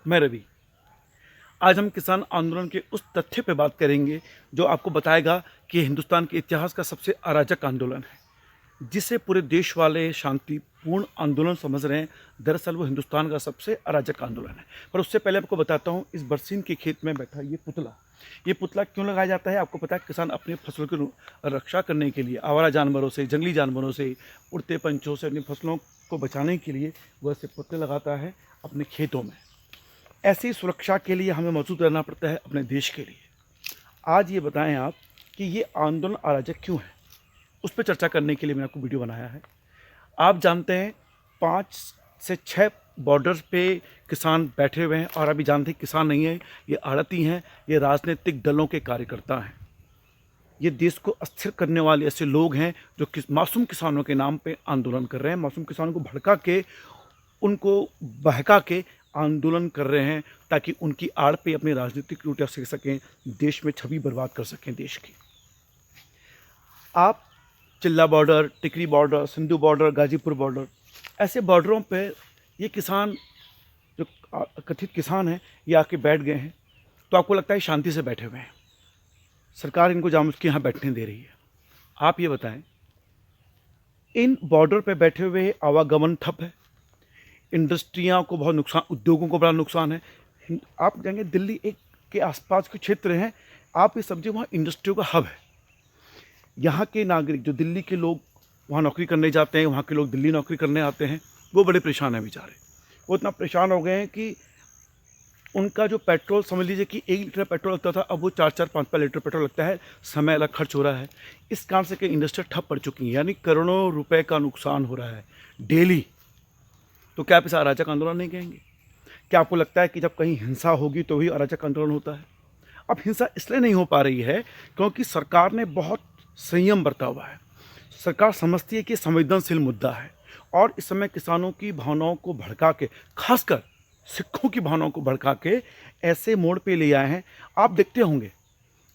मैं रवि। आज हम किसान आंदोलन के उस तथ्य पर बात करेंगे जो आपको बताएगा कि हिंदुस्तान के इतिहास का सबसे अराजक आंदोलन है, जिसे पूरे देश वाले शांतिपूर्ण आंदोलन समझ रहे हैं। दरअसल वो हिंदुस्तान का सबसे अराजक आंदोलन है। पर उससे पहले आपको बताता हूँ, इस बरसीन के खेत में बैठा ये पुतला क्यों लगाया जाता है। आपको पता है, किसान अपनी फसलों की रक्षा करने के लिए आवारा जानवरों से, जंगली जानवरों से, उड़ते पंछियों से अपनी फसलों को बचाने के लिए वह ऐसे पुतले लगाता है अपने खेतों में। ऐसी सुरक्षा के लिए हमें मौजूद रहना पड़ता है अपने देश के लिए। आज ये बताएं आप कि ये आंदोलन अराजक क्यों है, उस पर चर्चा करने के लिए मैंने आपको वीडियो बनाया है। आप जानते हैं 5 से 6 बॉर्डर पे किसान बैठे हुए हैं, और अभी जानते हैं किसान नहीं है, ये आड़ती हैं, ये राजनीतिक दलों के कार्यकर्ता हैं। ये देश को अस्थिर करने वाले ऐसे लोग हैं जो मासूम किसानों के नाम पे आंदोलन कर रहे हैं, मासूम किसानों को भड़का के, उनको बहका के आंदोलन कर रहे हैं ताकि उनकी आड़ पे अपनी राजनीतिक रोटियां सेक सकें, देश में छवि बर्बाद कर सकें देश की। आप Chilla border, Tikri border, Singhu border, Ghazipur border, ऐसे बॉर्डरों पे ये किसान जो कथित किसान हैं ये आके बैठ गए हैं, तो आपको लगता है शांति से बैठे हुए हैं, सरकार इनको जानबूझ के यहाँ बैठने दे रही है। आप ये बताएं, इन बॉर्डर पे बैठे हुए आवागमन ठप है, इंडस्ट्रियाँ को बहुत नुकसान, उद्योगों को बड़ा नुकसान है। आप जाएंगे दिल्ली एक के आसपास के क्षेत्र हैं, आप ये समझिए वहाँ इंडस्ट्रियों का हब है। यहाँ के नागरिक जो दिल्ली के लोग वहाँ नौकरी करने जाते हैं, वहाँ के लोग दिल्ली नौकरी करने आते हैं, वो बड़े परेशान हैं बेचारे। वो इतना परेशान हो गए हैं कि उनका जो पेट्रोल, समझ लीजिए कि 1 लीटर पेट्रोल लगता था, अब वो 4-4, 5-5 लीटर पेट्रोल लगता है। समय अलग खर्च हो रहा है। इस कारण से कई इंडस्ट्री ठप पड़ चुकी हैं, यानी करोड़ों रुपए का नुकसान हो रहा है डेली। तो क्या आप इसे अराजक आंदोलन नहीं कहेंगे? क्या आपको लगता है कि जब कहीं हिंसा होगी तो ही अराजक आंदोलन होता है? अब हिंसा इसलिए नहीं हो पा रही है क्योंकि सरकार ने बहुत संयम बरता हुआ है। सरकार समझती है कि संवेदनशील मुद्दा है, और इस समय किसानों की भावनाओं को भड़का के, खासकर सिखों की भावनाओं को भड़का के ऐसे मोड़ पे ले आए हैं। आप देखते होंगे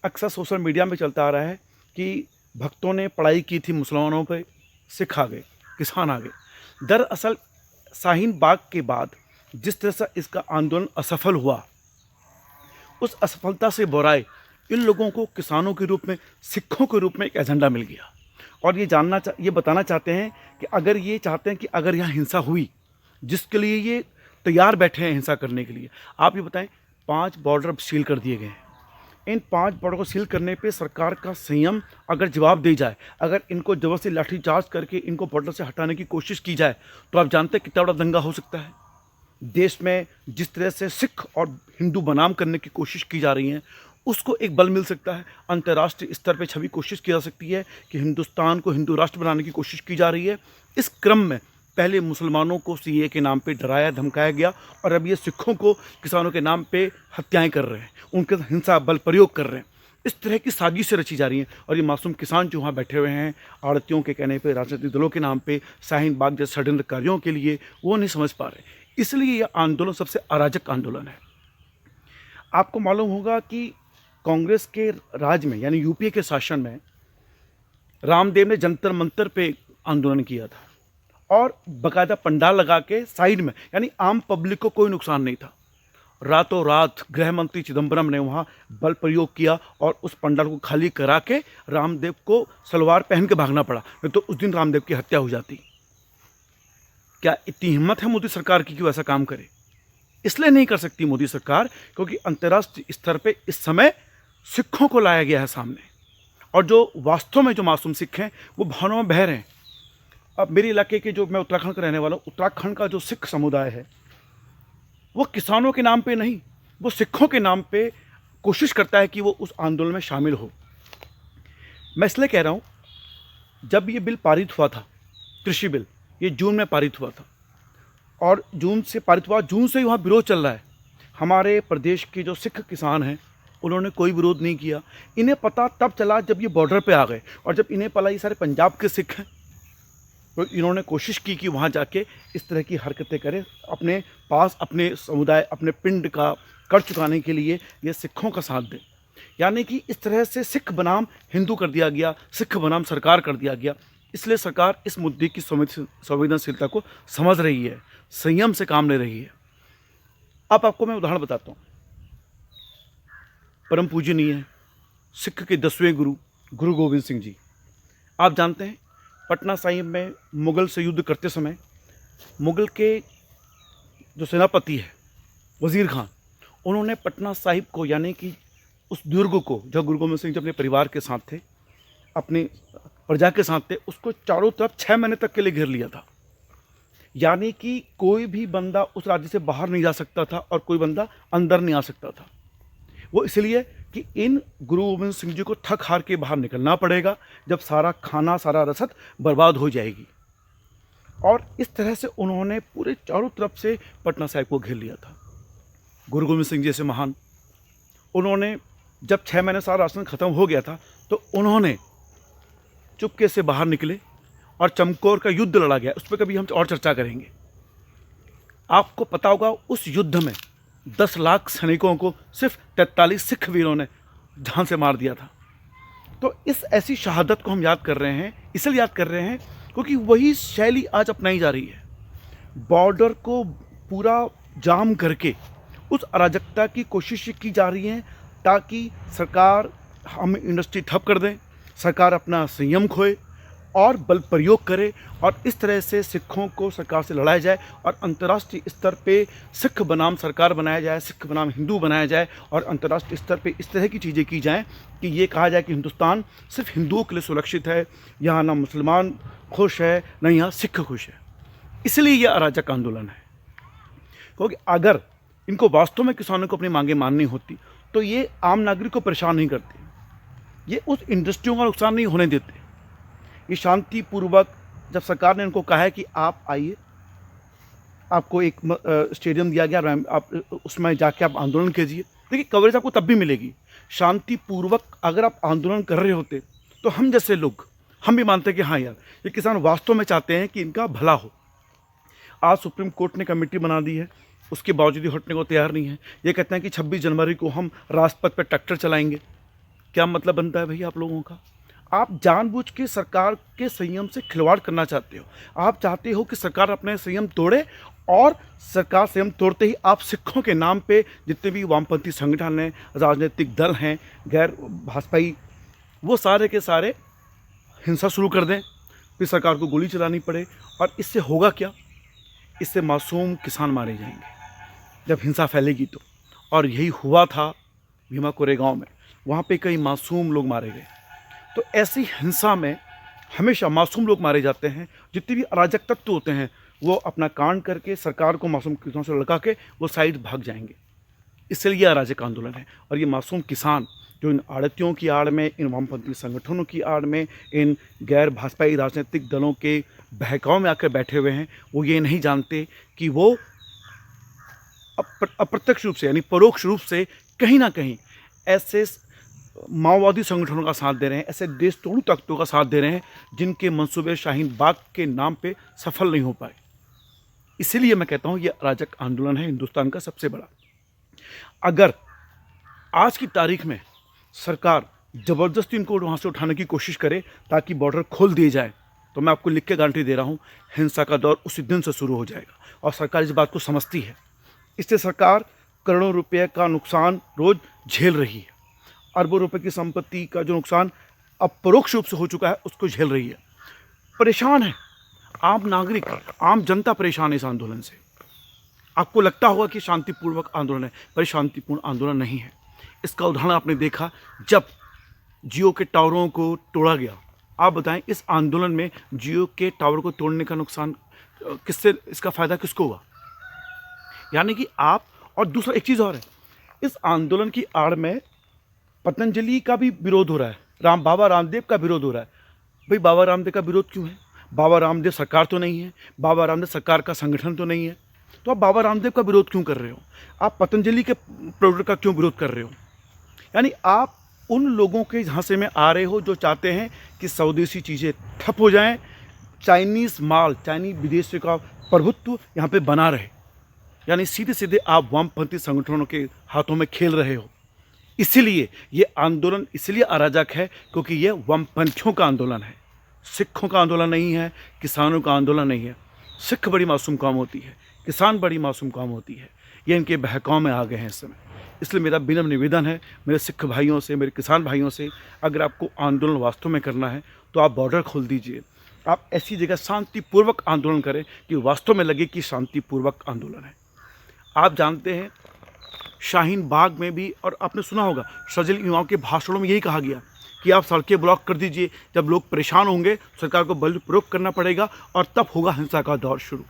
अक्सर सोशल मीडिया में चलता आ रहा है कि भक्तों ने पढ़ाई की थी मुसलमानों पे, सिख आ गए, किसान आ गए। दरअसल शाहीन बाग के बाद जिस तरह से इसका आंदोलन असफल हुआ, उस असफलता से बोराए इन लोगों को किसानों के रूप में, सिखों के रूप में एक एजेंडा मिल गया, और ये बताना चाहते हैं कि अगर ये चाहते हैं कि अगर यहाँ हिंसा हुई, जिसके लिए ये तैयार बैठे हैं हिंसा करने के लिए। आप ये बताएं, 5 बॉर्डर सील कर दिए गए हैं। इन 5 बॉर्डर को सील करने पे सरकार का संयम अगर जवाब दे जाए, अगर इनको जबरदस्ती लाठीचार्ज करके इनको बॉर्डर से हटाने की कोशिश की जाए, तो आप जानते हैं कितना बड़ा दंगा हो सकता है। देश में जिस तरह से सिख और हिंदू बनाम करने की कोशिश की जा रही है, उसको एक बल मिल सकता है। अंतर्राष्ट्रीय स्तर पर छवि कोशिश की जा सकती है कि हिंदुस्तान को हिंदू राष्ट्र बनाने की कोशिश की जा रही है। इस क्रम में पहले मुसलमानों को सीए के नाम पे डराया धमकाया गया, और अब ये सिखों को किसानों के नाम पे हत्याएं कर रहे हैं, उनके हिंसा बल प्रयोग कर रहे हैं। इस तरह की साजिशें रची जा रही हैं, और ये मासूम किसान जो वहाँ बैठे हुए हैं आड़तियों के कहने पे, राजनीतिक दलों के नाम पे, शाहीन बाग जैसे षड्यंत्रकारियों के लिए, वो नहीं समझ पा रहे। इसलिए यह आंदोलन सबसे अराजक आंदोलन है। आपको मालूम होगा कि कांग्रेस के राज में, यानी यूपीए के शासन में, रामदेव ने जंतर मंतर पे आंदोलन किया था, और बाकायदा पंडाल लगा के साइड में, यानी आम पब्लिक को कोई नुकसान नहीं था। रातों रात गृह मंत्री चिदम्बरम ने वहाँ बल प्रयोग किया, और उस पंडाल को खाली करा के रामदेव को सलवार पहन के भागना पड़ा, नहीं तो उस दिन रामदेव की हत्या हो जाती। क्या इतनी हिम्मत है मोदी सरकार की कि वो ऐसा काम करे? इसलिए नहीं कर सकती मोदी सरकार क्योंकि अंतर्राष्ट्रीय स्तर पे इस समय सिखों को लाया गया है सामने, और जो वास्तव में जो मासूम सिख हैं वो भावनाओं में बह रहे हैं। अब मेरे इलाके के, जो मैं उत्तराखंड का रहने वाला हूँ, उत्तराखंड का जो सिख समुदाय है वो किसानों के नाम पे नहीं, वो सिखों के नाम पे कोशिश करता है कि वो उस आंदोलन में शामिल हो। मैं इसलिए कह रहा हूँ, जब ये बिल पारित हुआ था, कृषि बिल, ये जून में पारित हुआ था, और जून से पारित हुआ, जून से ही वहाँ विरोध चल रहा है। हमारे प्रदेश के जो सिख किसान हैं उन्होंने कोई विरोध नहीं किया। इन्हें पता तब चला जब ये बॉर्डर पे आ गए, और जब इन्हें पता ये सारे पंजाब के सिख हैं, तो इन्होंने कोशिश की कि वहाँ जाके इस तरह की हरकतें करें, अपने पास अपने समुदाय, अपने पिंड का कर चुकाने के लिए ये सिखों का साथ दें। यानी कि इस तरह से सिख बनाम हिंदू कर दिया गया, सिख बनाम सरकार कर दिया गया। इसलिए सरकार इस मुद्दे की संवेदनशीलता को समझ रही है, संयम से काम ले रही है। अब आपको मैं उदाहरण बताता हूँ। परम पूजनीय सिख के 10वें गुरु गुरु गोविंद सिंह जी, आप जानते हैं पटना साहिब में मुग़ल से युद्ध करते समय मुग़ल के जो सेनापति है वज़ीर खान, उन्होंने पटना साहिब को, यानी कि उस दुर्ग को जब गुरु गोविंद सिंह जी अपने परिवार के साथ थे, अपनी प्रजा के साथ थे, उसको चारों तरफ 6 महीने तक के लिए घेर लिया था। यानी कि कोई भी बंदा उस राज्य से बाहर नहीं जा सकता था और कोई बंदा अंदर नहीं आ सकता था। वो इसलिए कि इन गुरु गोविंद सिंह जी को थक हार के बाहर निकलना पड़ेगा, जब सारा खाना सारा रसद बर्बाद हो जाएगी। और इस तरह से उन्होंने पूरे चारों तरफ से पटना साहिब को घेर लिया था। गुरु गोविंद सिंह जी जैसे महान, उन्होंने जब 6 महीने सारा राशन ख़त्म हो गया था तो उन्होंने चुपके से बाहर निकले और चमकौर का युद्ध लड़ा गया। उस पर कभी हम और चर्चा करेंगे। आपको पता होगा उस युद्ध में 10 लाख सैनिकों को सिर्फ 43 सिख वीरों ने जान से मार दिया था। तो इस ऐसी शहादत को हम याद कर रहे हैं, इसलिए याद कर रहे हैं क्योंकि वही शैली आज अपनाई जा रही है। बॉर्डर को पूरा जाम करके उस अराजकता की कोशिश की जा रही है ताकि सरकार हम इंडस्ट्री ठप कर दें, सरकार अपना संयम खोए और बल प्रयोग करे और इस तरह से सिखों को सरकार से लड़ाया जाए और अंतर्राष्ट्रीय स्तर पे सिख बनाम सरकार बनाया जाए, सिख बनाम हिंदू बनाया जाए और अंतर्राष्ट्रीय स्तर पे इस तरह की चीज़ें की जाएं कि ये कहा जाए कि हिंदुस्तान सिर्फ हिंदुओं के लिए सुरक्षित है, यहाँ ना मुसलमान खुश है न यहाँ सिख खुश है। इसलिए ये अराजक आंदोलन है, क्योंकि अगर इनको वास्तव में किसानों को अपनी मांगें माननी होती तो ये आम नागरिक को परेशान नहीं करते, ये उस इंडस्ट्रियों का नुकसान नहीं होने देते। ये शांतिपूर्वक, जब सरकार ने इनको कहा है कि आप आइए, आपको एक स्टेडियम दिया गया, आप उसमें जाके आप आंदोलन कीजिए, देखिए कवरेज आपको तब भी मिलेगी। शांतिपूर्वक अगर आप आंदोलन कर रहे होते तो हम जैसे लोग, हम भी मानते हैं कि हाँ यार, ये किसान वास्तव में चाहते हैं कि इनका भला हो। आज सुप्रीम कोर्ट ने कमेटी बना दी है, उसके बावजूद हटने को तैयार नहीं है। ये कहते हैं कि 26 जनवरी को हम राजपथ पर ट्रैक्टर चलाएंगे। क्या मतलब बनता है भैया आप लोगों का? आप जानबूझ के सरकार के संयम से खिलवाड़ करना चाहते हो। आप चाहते हो कि सरकार अपने संयम तोड़े और सरकार संयम तोड़ते ही आप सिखों के नाम पे जितने भी वामपंथी संगठन हैं, राजनीतिक दल हैं, गैर भाजपाई, वो सारे के सारे हिंसा शुरू कर दें, फिर सरकार को गोली चलानी पड़े। और इससे होगा क्या? इससे मासूम किसान मारे जाएंगे जब हिंसा फैलेगी तो। और यही हुआ था भीमा कोरेगांव में, वहाँ पे कई मासूम लोग मारे गए। तो ऐसी हिंसा में हमेशा मासूम लोग मारे जाते हैं। जितने भी अराजक तत्व होते हैं वो अपना कांड करके सरकार को मासूम किसानों से लड़का के वो साइड भाग जाएंगे। इसलिए ये अराजक आंदोलन है। और ये मासूम किसान जो इन आड़तियों की आड़ में, इन वामपंथी संगठनों की आड़ में, इन गैर भाजपाई राजनीतिक दलों के बहकाव में आकर बैठे हुए हैं, वो ये नहीं जानते कि वो अप्रत्यक्ष रूप से यानी परोक्ष रूप से कहीं ना कहीं ऐसे माओवादी संगठनों का साथ दे रहे हैं, ऐसे देशद्रोही ताकतों का साथ दे रहे हैं जिनके मंसूबे शाहीन बाग के नाम पे सफल नहीं हो पाए। इसीलिए मैं कहता हूँ ये अराजक आंदोलन है हिंदुस्तान का सबसे बड़ा। अगर आज की तारीख में सरकार ज़बरदस्ती इनको वहाँ से उठाने की कोशिश करे ताकि बॉर्डर खोल दिए जाए, तो मैं आपको लिख के गारंटी दे रहा हूँ हिंसा का दौर उसी दिन से शुरू हो जाएगा। और सरकार इस बात को समझती है, इससे सरकार करोड़ों रुपये का नुकसान रोज़ झेल रही है। अरबों रुपए की संपत्ति का जो नुकसान अब परोक्ष रूप से हो चुका है उसको झेल रही है। परेशान है आम नागरिक, आम जनता परेशान है इस आंदोलन से। आपको लगता होगा कि शांतिपूर्वक आंदोलन है, पर शांतिपूर्ण आंदोलन नहीं है। इसका उदाहरण आपने देखा जब जियो के टावरों को तोड़ा गया। आप बताएं इस आंदोलन में जियो के टावर को तोड़ने का नुकसान किससे, इसका फ़ायदा किसको हुआ? यानी कि आप, और दूसरा एक चीज़ और है, इस आंदोलन की आड़ में पतंजलि का भी विरोध हो रहा है, बाबा रामदेव का विरोध हो रहा है। भाई बाबा रामदेव का विरोध क्यों है? बाबा रामदेव सरकार तो नहीं है, बाबा रामदेव सरकार का संगठन तो नहीं है, तो आप बाबा रामदेव का विरोध क्यों कर रहे हो? आप पतंजलि के प्रोडक्ट का क्यों विरोध कर रहे हो? यानी आप उन लोगों के झांसे में आ रहे हो जो चाहते हैं कि स्वदेशी चीज़ें ठप हो जाएं, चाइनीज़ माल, चाइनीज विदेशी का प्रभुत्व यहाँ पे बना रहे। यानी सीधे सीधे आप वामपंथी संगठनों के हाथों में खेल रहे हो। इसीलिए ये आंदोलन इसलिए अराजक है क्योंकि ये वामपंथियों का आंदोलन है, सिखों का आंदोलन नहीं है, किसानों का आंदोलन नहीं है। सिख बड़ी मासूम काम होती है, किसान बड़ी मासूम काम होती है। ये इनके बहकाव में आ गए हैं इस समय। इसलिए मेरा विनम्र निवेदन है मेरे सिख भाइयों से, मेरे किसान भाइयों से, अगर आपको आंदोलन वास्तव में करना है तो आप बॉर्डर खोल दीजिए। आप ऐसी जगह शांतिपूर्वक आंदोलन करें कि वास्तव में लगे कि शांतिपूर्वक आंदोलन है। आप जानते हैं शाहीन बाग में भी, और आपने सुना होगा शर्जील इमाम के भाषणों में यही कहा गया कि आप सड़कें ब्लॉक कर दीजिए, जब लोग परेशान होंगे सरकार को बल प्रयोग करना पड़ेगा और तब होगा हिंसा का दौर शुरू।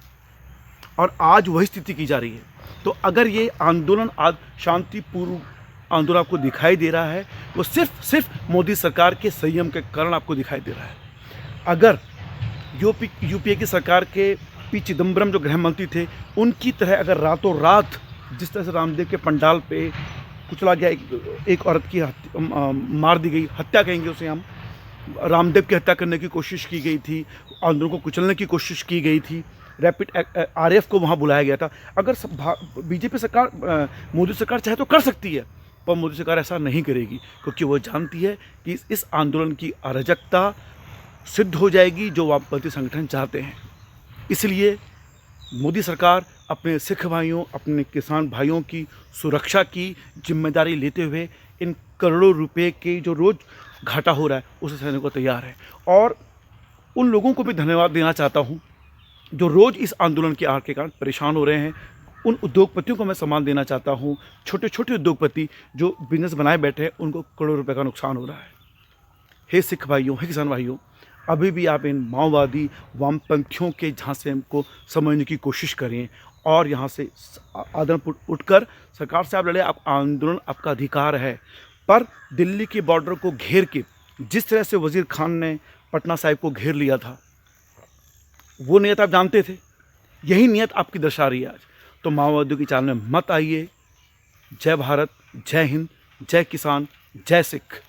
और आज वही स्थिति की जा रही है। तो अगर ये आंदोलन आज शांतिपूर्व आंदोलन आपको दिखाई दे रहा है, वो सिर्फ मोदी सरकार के संयम के कारण आपको दिखाई दे रहा है। अगर यूपीए की सरकार के पी चिदम्बरम जो गृह मंत्री थे, उनकी तरह अगर रातों रात जिस तरह से रामदेव के पंडाल पे कुचला गया, एक औरत की मार दी गई, हत्या कहेंगे उसे हम, रामदेव की हत्या करने की कोशिश की गई थी, आंदोलन को कुचलने की कोशिश की गई थी, रैपिड आरएफ को वहाँ बुलाया गया था। अगर बीजेपी सरकार, मोदी सरकार चाहे तो कर सकती है, पर मोदी सरकार ऐसा नहीं करेगी, क्योंकि वो जानती है कि इस आंदोलन की अराजकता सिद्ध हो जाएगी जो वामपंथी संगठन चाहते हैं। इसलिए मोदी सरकार अपने सिख भाइयों, अपने किसान भाइयों की सुरक्षा की जिम्मेदारी लेते हुए इन करोड़ों रुपए के जो रोज़ घाटा हो रहा है उसे सहने को तैयार है। और उन लोगों को भी धन्यवाद देना चाहता हूँ जो रोज़ इस आंदोलन के आड़ के कारण परेशान हो रहे हैं। उन उद्योगपतियों को मैं सम्मान देना चाहता हूँ, छोटे छोटे उद्योगपति जो बिजनेस बनाए बैठे हैं, उनको करोड़ों रुपए का नुकसान हो रहा है। हे सिख भाइयों, हे किसान भाइयों, अभी भी आप इन माओवादी वामपंथियों के झांसे को समझने की कोशिश करें और यहाँ से आदम उठकर सरकार से आप लड़े। आप आंदोलन आपका अधिकार है, पर दिल्ली के बॉर्डर को घेर के जिस तरह से वजीर खान ने पटना साहिब को घेर लिया था, वो नियत आप जानते थे, यही नियत आपकी दर्शा रही है आज। तो माओवादियों की चाल में मत आइए। जय भारत, जय हिंद, जय किसान, जय सिख।